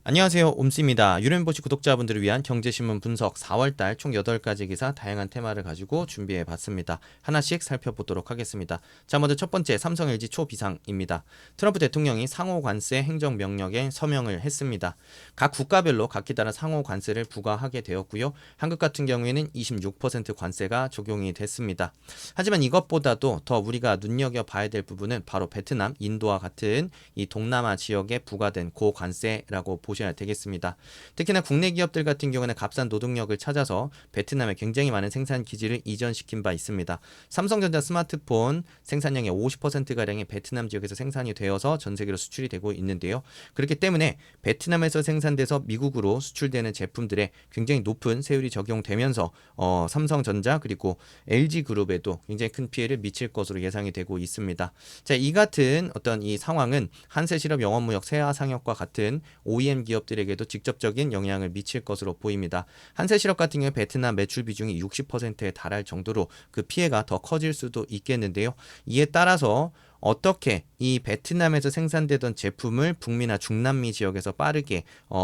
안녕하세요. 옴씨입니다. 유료인보시 구독자분들을 위한 경제신문 분석 4월달 총 8가지 기사 다양한 테마를 가지고 준비해봤습니다. 하나씩 살펴보도록 하겠습니다. 자, 먼저 첫 번째 삼성 LG 초비상입니다. 트럼프 대통령이 상호 관세 행정명령에 서명을 했습니다. 각 국가별로 각기 다른 상호 관세를 부과하게 되었고요. 한국 같은 경우에는 26% 관세가 적용이 됐습니다. 하지만 이것보다도 더 우리가 눈여겨봐야 될 부분은 바로 베트남, 인도와 같은 이 동남아 지역에 부과된 고관세라고 보셔야 되겠습니다. 특히나 국내 기업들 같은 경우는 값싼 노동력을 찾아서 베트남에 굉장히 많은 생산 기지를 이전시킨 바 있습니다. 삼성전자 스마트폰 생산량의 50%가량이 베트남 지역에서 생산이 되어서 전 세계로 수출이 되고 있는데요. 그렇기 때문에 베트남에서 생산돼서 미국으로 수출되는 제품들에 굉장히 높은 세율이 적용되면서 삼성전자 그리고 LG그룹에도 굉장히 큰 피해를 미칠 것으로 예상이 되고 있습니다. 자, 이 같은 어떤 이 상황은 한세실업 영업무역 세아상혁과 같은 OEM 기업들에게도 직접적인 영향을 미칠 것으로 보입니다. 한세실업 같은 경우 베트남 매출 비중이 60%에 달할 정도로 그 피해가 더 커질 수도 있겠는데요. 이에 따라서 어떻게 이 베트남에서 생산되던 제품을 북미나 중남미 지역에서 빠르게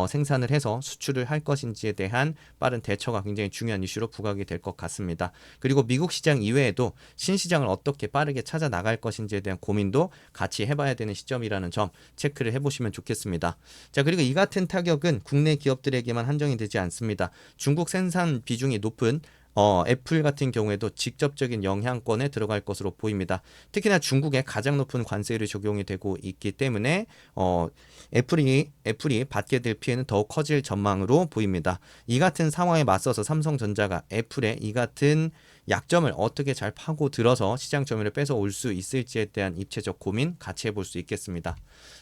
생산을 해서 수출을 할 것인지에 대한 빠른 대처가 굉장히 중요한 이슈로 부각이 될 것 같습니다. 그리고 미국 시장 이외에도 신시장을 어떻게 빠르게 찾아 나갈 것인지에 대한 고민도 같이 해봐야 되는 시점이라는 점 체크를 해보시면 좋겠습니다. 자, 그리고 이 같은 타격은 국내 기업들에게만 한정이 되지 않습니다. 중국 생산 비중이 높은 애플 같은 경우에도 직접적인 영향권에 들어갈 것으로 보입니다. 특히나 중국에 가장 높은 관세율이 적용이 되고 있기 때문에 애플이 받게 될 피해는 더욱 커질 전망으로 보입니다. 이 같은 상황에 맞서서 삼성전자가 애플의 이 같은 약점을 어떻게 잘 파고들어서 시장 점유율을 뺏어올 수 있을지에 대한 입체적 고민 같이 해볼 수 있겠습니다.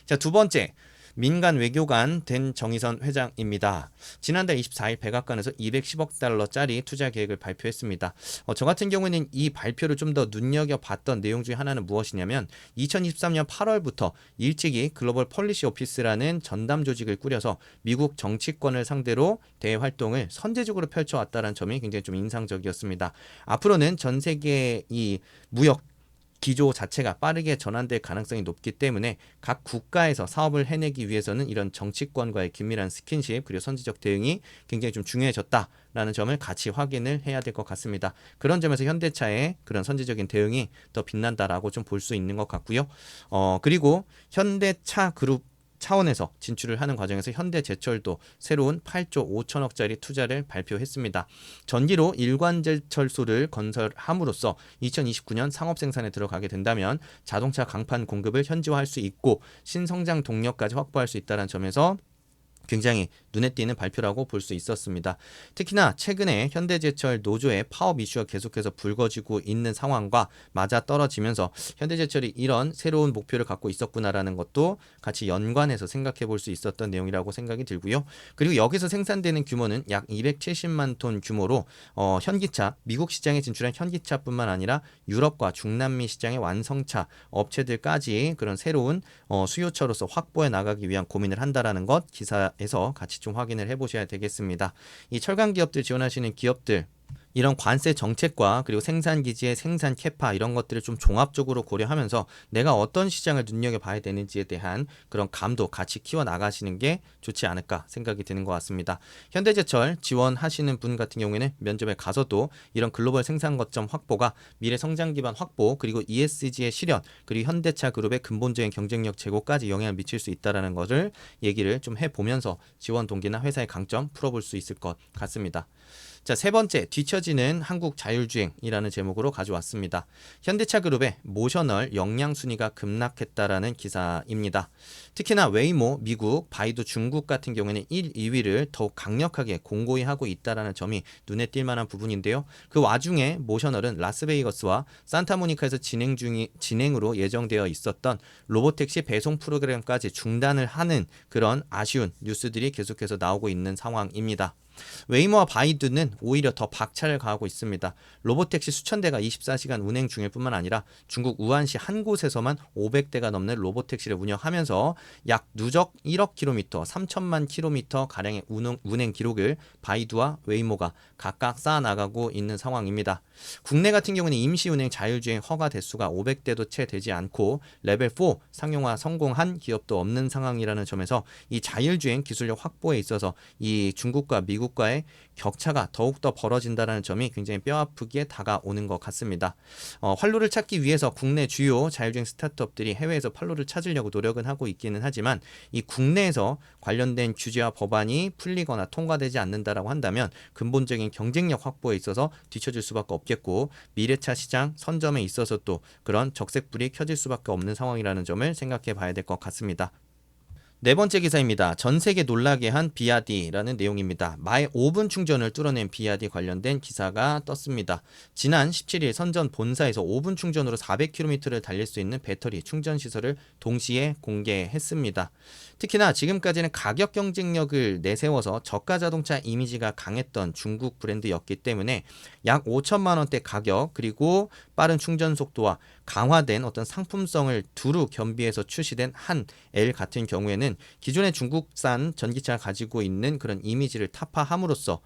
자, 두 번째. 민간 외교관 된 정의선 회장입니다. 지난달 24일 백악관에서 210억 달러짜리 투자 계획을 발표했습니다. 저 같은 경우에는 이 발표를 좀 더 눈여겨봤던 내용 중에 하나는 무엇이냐면 2023년 8월부터 일찍이 글로벌 폴리시 오피스라는 전담 조직을 꾸려서 미국 정치권을 상대로 대외 활동을 선제적으로 펼쳐왔다는 점이 굉장히 좀 인상적이었습니다. 앞으로는 전 세계 이 무역 기조 자체가 빠르게 전환될 가능성이 높기 때문에 각 국가에서 사업을 해내기 위해서는 이런 정치권과의 긴밀한 스킨십 그리고 선제적 대응이 굉장히 좀 중요해졌다라는 점을 같이 확인을 해야 될 것 같습니다. 그런 점에서 현대차의 그런 선제적인 대응이 더 빛난다라고 좀 볼 수 있는 것 같고요. 그리고 현대차 그룹 차원에서 진출을 하는 과정에서 현대제철도 새로운 8조 5천억짜리 투자를 발표했습니다. 전기로 일관제철소를 건설함으로써 2029년 상업 생산에 들어가게 된다면 자동차 강판 공급을 현지화할 수 있고 신성장 동력까지 확보할 수 있다는 점에서 굉장히 눈에 띄는 발표라고 볼 수 있었습니다. 특히나 최근에 현대제철 노조의 파업 이슈가 계속해서 불거지고 있는 상황과 맞아떨어지면서 현대제철이 이런 새로운 목표를 갖고 있었구나라는 것도 같이 연관해서 생각해 볼 수 있었던 내용이라고 생각이 들고요. 그리고 여기서 생산되는 규모는 약 270만 톤 규모로 현기차, 미국 시장에 진출한 현기차뿐만 아니라 유럽과 중남미 시장의 완성차 업체들까지 그런 새로운 수요처로서 확보해 나가기 위한 고민을 한다라는 것 기사에서 같이 좀 확인을 해보셔야 되겠습니다. 이 철강 기업들 지원하시는 기업들 이런 관세 정책과 그리고 생산 기지의 생산 캐파 이런 것들을 좀 종합적으로 고려하면서 내가 어떤 시장을 눈여겨봐야 되는지에 대한 그런 감도 같이 키워 나가시는 게 좋지 않을까 생각이 드는 것 같습니다. 현대제철 지원하시는 분 같은 경우에는 면접에 가서도 이런 글로벌 생산 거점 확보가 미래 성장 기반 확보 그리고 ESG의 실현 그리고 현대차 그룹의 근본적인 경쟁력 제고까지 영향을 미칠 수 있다는 것을 얘기를 좀 해보면서 지원 동기나 회사의 강점 풀어볼 수 있을 것 같습니다. 자, 세 번째, 뒤처지는 한국 자율주행이라는 제목으로 가져왔습니다. 현대차 그룹의 모셔널 역량 순위가 급락했다라는 기사입니다. 특히나 웨이모 미국, 바이두 중국 같은 경우에는 1, 2위를 더욱 강력하게 공고히 하고 있다라는 점이 눈에 띌 만한 부분인데요. 그 와중에 모셔널은 라스베이거스와 산타모니카에서 진행으로 예정되어 있었던 로보택시 배송 프로그램까지 중단을 하는 그런 아쉬운 뉴스들이 계속해서 나오고 있는 상황입니다. 웨이모와 바이두는 오히려 더 박차를 가하고 있습니다. 로보택시 수천 대가 24시간 운행 중일 뿐만 아니라 중국 우한시 한 곳에서만 500대가 넘는 로보택시를 운영하면서 약 누적 1억 킬로미터, 3천만 킬로미터 가량의 운행 기록을 바이두와 웨이모가 각각 쌓아나가고 있는 상황입니다. 국내 같은 경우는 임시 운행 자율주행 허가 대수가 500대도 채 되지 않고 레벨 4 상용화 성공한 기업도 없는 상황이라는 점에서 이 자율주행 기술력 확보에 있어서 이 중국과 미국과의 격차가 더욱더 벌어진다는 점이 굉장히 뼈아프게 다가오는 것 같습니다. 활로를 찾기 위해서 국내 주요 자율주행 스타트업들이 해외에서 활로를 찾으려고 노력은 하고 있기는 하지만 이 국내에서 관련된 규제와 법안이 풀리거나 통과되지 않는다라고 한다면 근본적인 경쟁력 확보에 있어서 뒤처질 수밖에 없겠고 미래차 시장 선점에 있어서 또 그런 적색불이 켜질 수밖에 없는 상황이라는 점을 생각해 봐야 될 것 같습니다. 네 번째 기사입니다. 전 세계 놀라게 한 비아디라는 내용입니다. 마의 5분 충전을 뚫어낸 비아디 관련된 기사가 떴습니다. 지난 17일 선전 본사에서 5분 충전으로 400km를 달릴 수 있는 배터리 충전 시설을 동시에 공개했습니다. 특히나 지금까지는 가격 경쟁력을 내세워서 저가 자동차 이미지가 강했던 중국 브랜드였기 때문에 약 5천만 원대 가격 그리고 빠른 충전 속도와 강화된 어떤 상품성을 두루 겸비해서 출시된 한 L 같은 경우에는 기존의 중국산 전기차가 가지고 있는 그런 이미지를 타파함으로써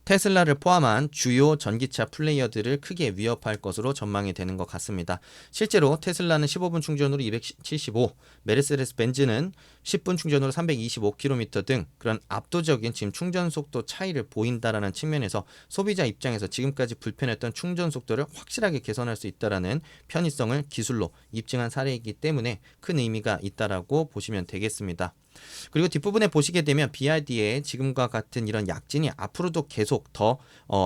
테슬라를 포함한 주요 전기차 플레이어들을 크게 위협할 것으로 전망이 되는 것 같습니다. 실제로 테슬라는 15분 충전으로 275, 메르세데스 벤츠는 10분 충전으로 325km 등 그런 압도적인 지금 충전 속도 차이를 보인다라는 측면에서 소비자 입장에서 지금까지 불편했던 충전 속도를 확실하게 개선할 수 있다라는 편의성을 기술로 입증한 사례이기 때문에 큰 의미가 있다라고 보시면 되겠습니다. 그리고 뒷부분에 보시게 되면 BYD의 지금과 같은 이런 약진이 앞으로도 계속 더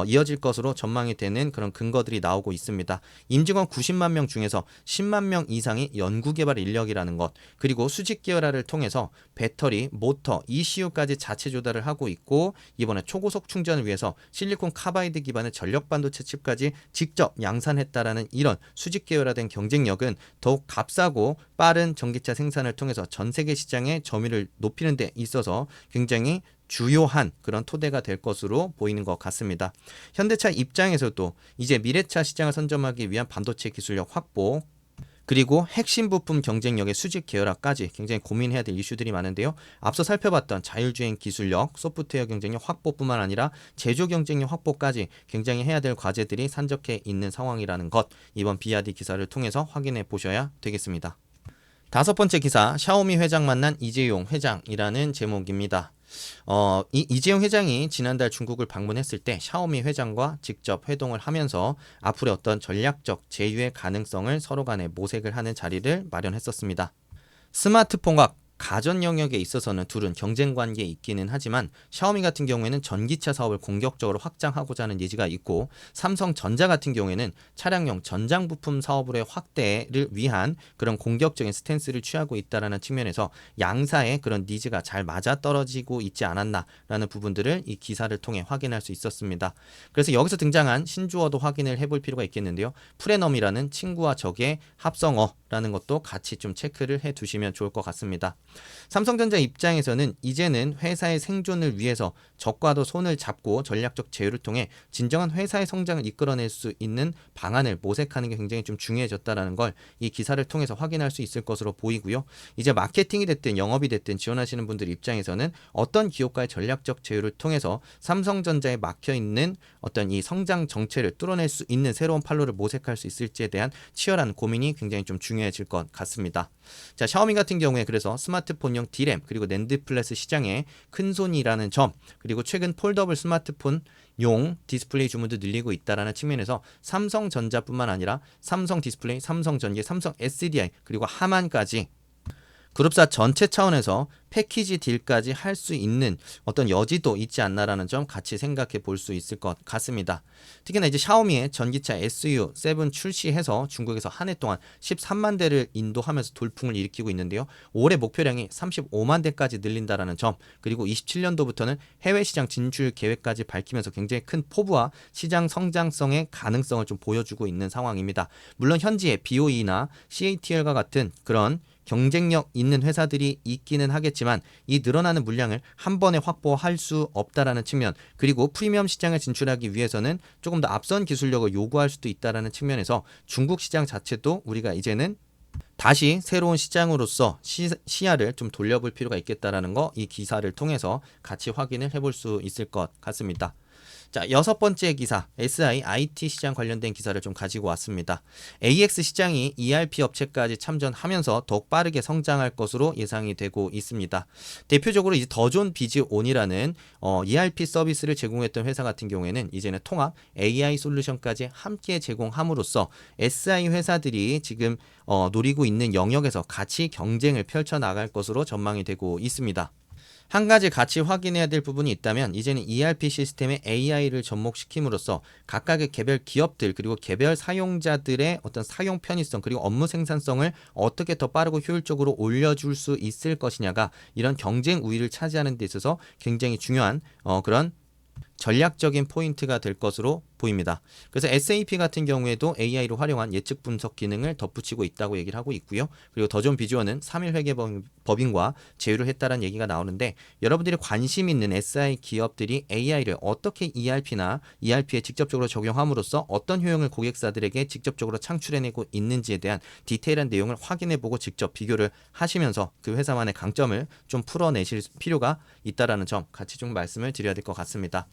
이어질 것으로 전망이 되는 그런 근거들이 나오고 있습니다. 임직원 90만 명 중에서 10만 명 이상이 연구개발 인력이라는 것, 그리고 수직 계열화를 통해서 배터리, 모터, ECU까지 자체 조달을 하고 있고 이번에 초고속 충전을 위해서 실리콘 카바이드 기반의 전력 반도체 칩까지 직접 양산했다라는 이런 수직 계열화된 경쟁력은 더욱 값싸고 빠른 전기차 생산을 통해서 전 세계 시장의 점유율을 높이는 데 있어서 굉장히 주요한 그런 토대가 될 것으로 보이는 것 같습니다. 현대차 입장에서도 이제 미래차 시장을 선점하기 위한 반도체 기술력 확보 그리고 핵심 부품 경쟁력의 수직 계열화까지 굉장히 고민해야 될 이슈들이 많은데요. 앞서 살펴봤던 자율주행 기술력, 소프트웨어 경쟁력 확보뿐만 아니라 제조 경쟁력 확보까지 굉장히 해야 될 과제들이 산적해 있는 상황이라는 것, 이번 비아디 기사를 통해서 확인해 보셔야 되겠습니다. 다섯 번째 기사, 샤오미 회장 만난 이재용 회장이라는 제목입니다. 이재용 회장이 지난달 중국을 방문했을 때 샤오미 회장과 직접 회동을 하면서 앞으로의 어떤 전략적 제휴의 가능성을 서로 간에 모색을 하는 자리를 마련했었습니다. 스마트폰과 가전 영역에 있어서는 둘은 경쟁 관계에 있기는 하지만 샤오미 같은 경우에는 전기차 사업을 공격적으로 확장하고자 하는 예지가 있고 삼성전자 같은 경우에는 차량용 전장 부품 사업의 확대를 위한 그런 공격적인 스탠스를 취하고 있다는 측면에서 양사의 그런 니즈가 잘 맞아떨어지고 있지 않았나라는 부분들을 이 기사를 통해 확인할 수 있었습니다. 그래서 여기서 등장한 신조어도 확인을 해볼 필요가 있겠는데요. 프레넘이라는 친구와 적의 합성어라는 것도 같이 좀 체크를 해두시면 좋을 것 같습니다. 삼성전자 입장에서는 이제는 회사의 생존을 위해서 적과도 손을 잡고 전략적 제휴를 통해 진정한 회사의 성장을 이끌어낼 수 있는 방안을 모색하는 게 굉장히 좀 중요해졌다는 걸 이 기사를 통해서 확인할 수 있을 것으로 보이고요. 이제 마케팅이 됐든 영업이 됐든 지원하시는 분들 입장에서는 어떤 기업과의 전략적 제휴를 통해서 삼성전자에 막혀있는 어떤 이 성장 정체를 뚫어낼 수 있는 새로운 판로를 모색할 수 있을지에 대한 치열한 고민이 굉장히 좀 중요해질 것 같습니다. 자, 샤오미 같은 경우에 그래서 스마트폰용 D램 그리고 낸드 플래시 시장에 큰 손이라는 점, 그리고 최근 폴더블 스마트폰용 디스플레이 주문도 늘리고 있다라는 측면에서 삼성전자뿐만 아니라 삼성 디스플레이, 삼성전기, 삼성 SDI 그리고 하만까지 그룹사 전체 차원에서 패키지 딜까지 할 수 있는 어떤 여지도 있지 않나라는 점 같이 생각해 볼 수 있을 것 같습니다. 특히나 이제 샤오미의 전기차 SU7 출시해서 중국에서 한 해 동안 13만 대를 인도하면서 돌풍을 일으키고 있는데요. 올해 목표량이 35만 대까지 늘린다라는 점, 그리고 27년도부터는 해외 시장 진출 계획까지 밝히면서 굉장히 큰 포부와 시장 성장성의 가능성을 좀 보여주고 있는 상황입니다. 물론 현지의 BOE나 CATL과 같은 그런 경쟁력 있는 회사들이 있기는 하겠지만 이 늘어나는 물량을 한 번에 확보할 수 없다라는 측면, 그리고 프리미엄 시장에 진출하기 위해서는 조금 더 앞선 기술력을 요구할 수도 있다라는 측면에서 중국 시장 자체도 우리가 이제는 다시 새로운 시장으로서 시야를 좀 돌려볼 필요가 있겠다라는 거 이 기사를 통해서 같이 확인을 해볼 수 있을 것 같습니다. 자, 6번째 기사, SI IT 시장 관련된 기사를 좀 가지고 왔습니다. AX 시장이 ERP 업체까지 참전하면서 더욱 빠르게 성장할 것으로 예상이 되고 있습니다. 대표적으로 이제 더존 비즈온이라는 ERP 서비스를 제공했던 회사 같은 경우에는 이제는 통합 AI 솔루션까지 함께 제공함으로써 SI 회사들이 지금 노리고 있는 영역에서 같이 경쟁을 펼쳐나갈 것으로 전망이 되고 있습니다. 한 가지 같이 확인해야 될 부분이 있다면 이제는 ERP 시스템에 AI를 접목시킴으로써 각각의 개별 기업들 그리고 개별 사용자들의 어떤 사용 편의성 그리고 업무 생산성을 어떻게 더 빠르고 효율적으로 올려줄 수 있을 것이냐가 이런 경쟁 우위를 차지하는 데 있어서 굉장히 중요한 그런 전략적인 포인트가 될 것으로 보입니다. 그래서 SAP 같은 경우에도 AI로 활용한 예측 분석 기능을 덧붙이고 있다고 얘기를 하고 있고요. 그리고 더존 비주얼은 3일 회계 법인과 제휴를 했다는 얘기가 나오는데, 여러분들이 관심 있는 SI 기업들이 AI를 어떻게 ERP나 ERP에 직접적으로 적용함으로써 어떤 효용을 고객사들에게 직접적으로 창출해내고 있는지에 대한 디테일한 내용을 확인해보고 직접 비교를 하시면서 그 회사만의 강점을 좀 풀어내실 필요가 있다라는 점 같이 좀 말씀을 드려야 될 것 같습니다.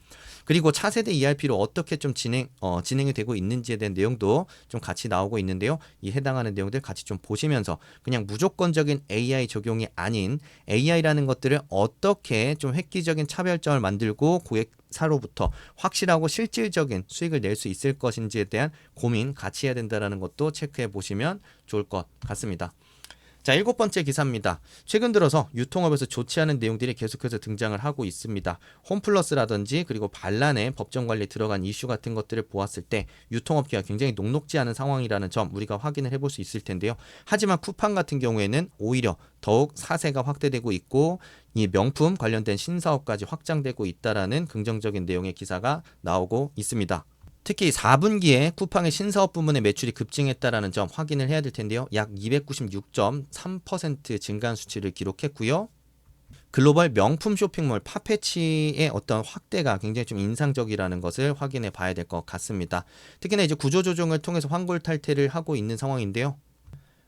그리고 차세대 ERP로 어떻게 좀 진행이 되고 있는지에 대한 내용도 좀 같이 나오고 있는데요. 이 해당하는 내용들 같이 좀 보시면서 그냥 무조건적인 AI 적용이 아닌 AI라는 것들을 어떻게 좀 획기적인 차별점을 만들고 고객사로부터 확실하고 실질적인 수익을 낼 수 있을 것인지에 대한 고민 같이 해야 된다는 것도 체크해 보시면 좋을 것 같습니다. 자, 7번째 기사입니다. 최근 들어서 유통업에서 좋지 않은 내용들이 계속해서 등장을 하고 있습니다. 홈플러스라든지 그리고 반란의 법정 관리에 들어간 이슈 같은 것들을 보았을 때 유통업계가 굉장히 녹록지 않은 상황이라는 점 우리가 확인을 해볼 수 있을 텐데요. 하지만 쿠팡 같은 경우에는 오히려 더욱 사세가 확대되고 있고 이 명품 관련된 신사업까지 확장되고 있다라는 긍정적인 내용의 기사가 나오고 있습니다. 특히 4분기에 쿠팡의 신사업 부문의 매출이 급증했다라는 점 확인을 해야 될 텐데요. 약 296.3% 증가한 수치를 기록했고요. 글로벌 명품 쇼핑몰 파페치의 어떤 확대가 굉장히 좀 인상적이라는 것을 확인해 봐야 될 것 같습니다. 특히나 이제 구조조정을 통해서 환골 탈퇴를 하고 있는 상황인데요.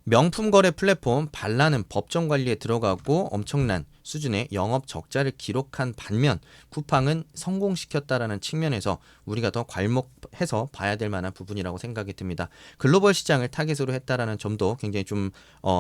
명품 거래 플랫폼 반란은 법정 관리에 들어가고 엄청난 수준의 영업 적자를 기록한 반면 쿠팡은 성공시켰다라는 측면에서 우리가 더 괄목해서 봐야 될 만한 부분이라고 생각이 듭니다. 글로벌 시장을 타겟으로 했다라는 점도 굉장히 좀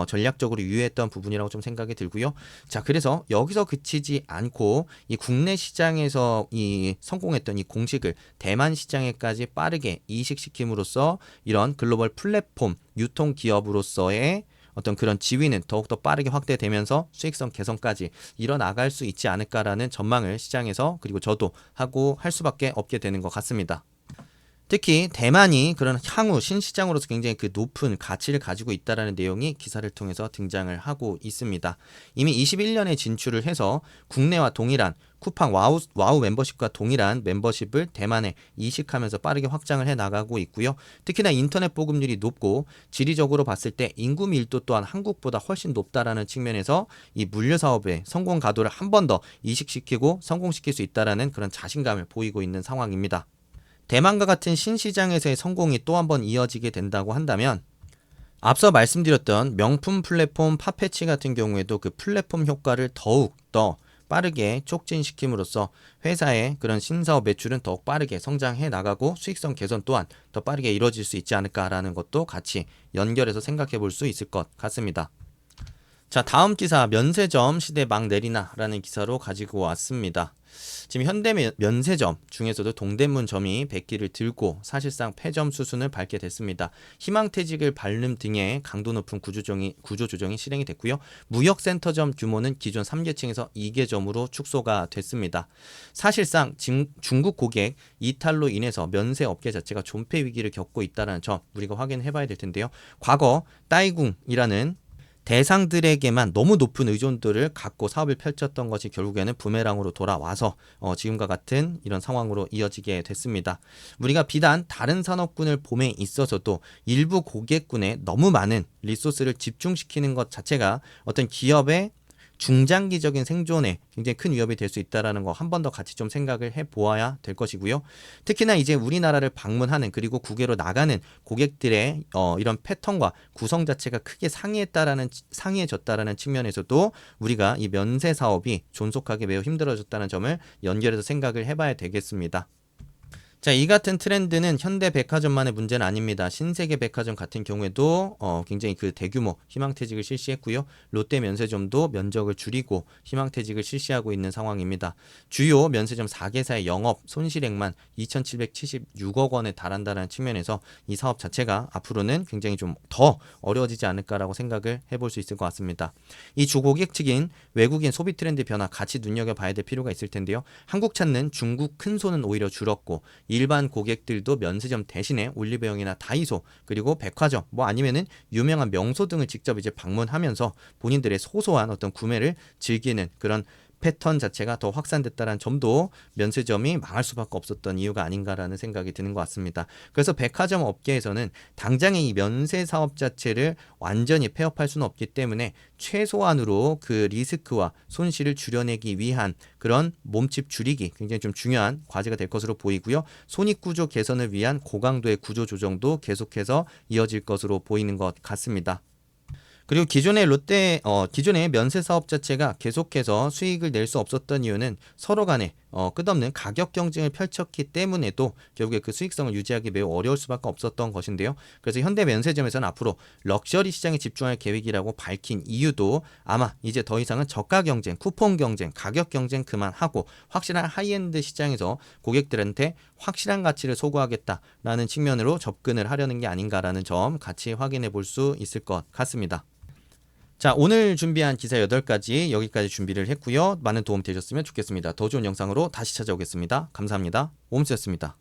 전략적으로 유효했던 부분이라고 좀 생각이 들고요. 자, 그래서 여기서 그치지 않고 이 국내 시장에서 이 성공했던 이 공식을 대만 시장에까지 빠르게 이식시킴으로써 이런 글로벌 플랫폼 유통 기업으로서의 어떤 그런 지위는 더욱더 빠르게 확대되면서 수익성 개선까지 이뤄나갈 수 있지 않을까라는 전망을 시장에서 그리고 저도 하고 할 수밖에 없게 되는 것 같습니다. 특히 대만이 그런 향후 신시장으로서 굉장히 그 높은 가치를 가지고 있다는 내용이 기사를 통해서 등장을 하고 있습니다. 이미 21년에 진출을 해서 국내와 동일한 쿠팡 와우 멤버십과 동일한 멤버십을 대만에 이식하면서 빠르게 확장을 해나가고 있고요. 특히나 인터넷 보급률이 높고 지리적으로 봤을 때 인구 밀도 또한 한국보다 훨씬 높다라는 측면에서 이 물류사업의 성공 가도를 한 번 더 이식시키고 성공시킬 수 있다는 그런 자신감을 보이고 있는 상황입니다. 대만과 같은 신시장에서의 성공이 또 한 번 이어지게 된다고 한다면 앞서 말씀드렸던 명품 플랫폼 파페치 같은 경우에도 그 플랫폼 효과를 더욱 더 빠르게 촉진시킴으로써 회사의 그런 신사업 매출은 더욱 빠르게 성장해 나가고 수익성 개선 또한 더 빠르게 이루어질 수 있지 않을까라는 것도 같이 연결해서 생각해 볼 수 있을 것 같습니다. 자, 다음 기사 면세점 시대 막 내리나라는 기사로 가지고 왔습니다. 지금 현대 면세점 중에서도 동대문점이 100기를 들고 사실상 폐점 수순을 밟게 됐습니다. 희망퇴직을 밟는 등의 강도 높은 구조조정이 실행이 됐고요. 무역센터점 규모는 기존 3계층에서 2계점으로 축소가 됐습니다. 사실상 중국 고객 이탈로 인해서 면세업계 자체가 존폐 위기를 겪고 있다는 점 우리가 확인해 봐야 될 텐데요. 과거 따이궁이라는 대상들에게만 너무 높은 의존도를 갖고 사업을 펼쳤던 것이 결국에는 부메랑으로 돌아와서 지금과 같은 이런 상황으로 이어지게 됐습니다. 우리가 비단 다른 산업군을 봄에 있어서도 일부 고객군에 너무 많은 리소스를 집중시키는 것 자체가 어떤 기업의 중장기적인 생존에 굉장히 큰 위협이 될 수 있다는 거 한 번 더 같이 좀 생각을 해보아야 될 것이고요. 특히나 이제 우리나라를 방문하는 그리고 국외로 나가는 고객들의 이런 패턴과 구성 자체가 크게 상이해졌다라는 측면에서도 우리가 이 면세 사업이 존속하기 매우 힘들어졌다는 점을 연결해서 생각을 해봐야 되겠습니다. 자, 이 같은 트렌드는 현대백화점만의 문제는 아닙니다. 신세계백화점 같은 경우에도 굉장히 그 대규모 희망퇴직을 실시했고요. 롯데면세점도 면적을 줄이고 희망퇴직을 실시하고 있는 상황입니다. 주요 면세점 4개사의 영업 손실액만 2,776억 원에 달한다는 측면에서 이 사업 자체가 앞으로는 굉장히 좀 더 어려워지지 않을까라고 생각을 해볼 수 있을 것 같습니다. 이 주고객 측인 외국인 소비 트렌드 변화 같이 눈여겨봐야 될 필요가 있을 텐데요. 한국 찾는 중국 큰손은 오히려 줄었고 일반 고객들도 면세점 대신에 올리브영이나 다이소 그리고 백화점 아니면은 유명한 명소 등을 직접 이제 방문하면서 본인들의 소소한 어떤 구매를 즐기는 그런 패턴 자체가 더 확산됐다는 점도 면세점이 망할 수밖에 없었던 이유가 아닌가라는 생각이 드는 것 같습니다. 그래서 백화점 업계에서는 당장의 이 면세 사업 자체를 완전히 폐업할 수는 없기 때문에 최소한으로 그 리스크와 손실을 줄여내기 위한 그런 몸집 줄이기 굉장히 좀 중요한 과제가 될 것으로 보이고요. 손익구조 개선을 위한 고강도의 구조 조정도 계속해서 이어질 것으로 보이는 것 같습니다. 그리고 기존의 면세 사업 자체가 계속해서 수익을 낼 수 없었던 이유는 서로 간에 끝없는 가격 경쟁을 펼쳤기 때문에도 결국에 그 수익성을 유지하기 매우 어려울 수밖에 없었던 것인데요. 그래서 현대 면세점에서는 앞으로 럭셔리 시장에 집중할 계획이라고 밝힌 이유도 아마 이제 더 이상은 저가 경쟁, 쿠폰 경쟁, 가격 경쟁 그만하고 확실한 하이엔드 시장에서 고객들한테 확실한 가치를 소구하겠다라는 측면으로 접근을 하려는 게 아닌가라는 점 같이 확인해 볼 수 있을 것 같습니다. 자, 오늘 준비한 기사 8가지 여기까지 준비를 했고요. 많은 도움 되셨으면 좋겠습니다. 더 좋은 영상으로 다시 찾아오겠습니다. 감사합니다. 오음수였습니다.